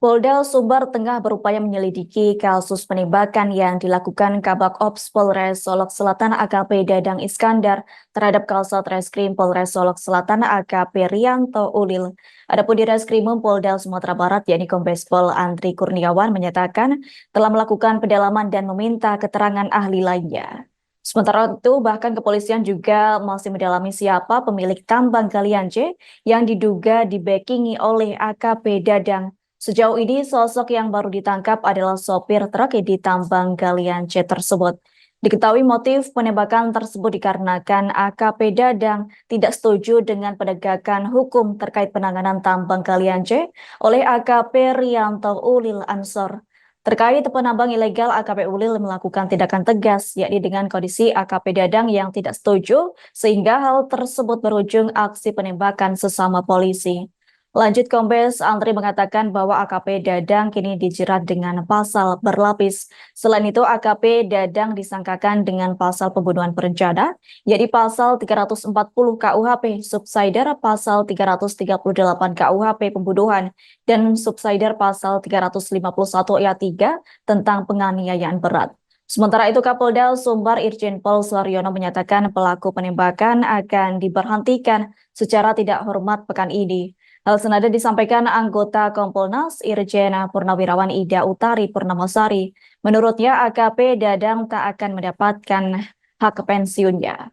Polda Sumbar tengah berupaya menyelidiki kasus penembakan yang dilakukan Kabak Ops Polres Solok Selatan AKP Dadang Iskandar terhadap Kasat Reskrim Polres Solok Selatan AKP Rianto Ulil. Adapun di Reskrimum Polda Sumatera Barat yakni Kombes Pol Andri Kurniawan menyatakan telah melakukan pendalaman dan meminta keterangan ahli lainnya. Sementara itu, bahkan kepolisian juga masih mendalami siapa pemilik tambang galian C yang diduga dibackingi oleh AKP Dadang. Sejauh ini, sosok yang baru ditangkap adalah sopir truk di tambang galian C tersebut. Diketahui motif penembakan tersebut dikarenakan AKP Dadang tidak setuju dengan penegakan hukum terkait penanganan tambang galian C oleh AKP Rianto Ulil Ansor. Terkait penambang ilegal, AKP Ulil melakukan tindakan tegas, yakni dengan kondisi AKP Dadang yang tidak setuju, sehingga hal tersebut berujung aksi penembakan sesama polisi. Lanjut, Kombes Andri mengatakan bahwa AKP Dadang kini dijerat dengan pasal berlapis. Selain itu, AKP Dadang disangkakan dengan pasal pembunuhan berencana, yaitu pasal 340 KUHP, subsider pasal 338 KUHP pembunuhan, dan subsider pasal 351 ayat 3 tentang penganiayaan berat. Sementara itu, Kapolda Sumbar Irjen Pol Suharyono menyatakan pelaku penembakan akan diberhentikan secara tidak hormat pekan ini. Hal senada disampaikan anggota Kompolnas Irjen Purnawirawan Ida Utari Purnamasari. Menurutnya AKP Dadang tak akan mendapatkan hak pensiunnya.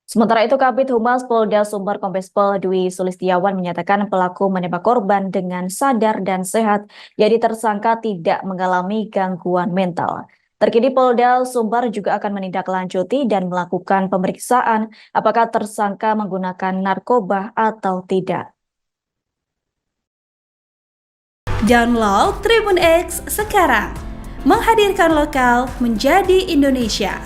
Sementara itu Kabid Humas Polda Sumbar Kombes Pol Dwi Sulistiawan menyatakan pelaku menembak korban dengan sadar dan sehat, jadi tersangka tidak mengalami gangguan mental. Terkini Polda Sumbar juga akan menindaklanjuti dan melakukan pemeriksaan apakah tersangka menggunakan narkoba atau tidak. Download Tribun X sekarang, menghadirkan lokal menjadi Indonesia.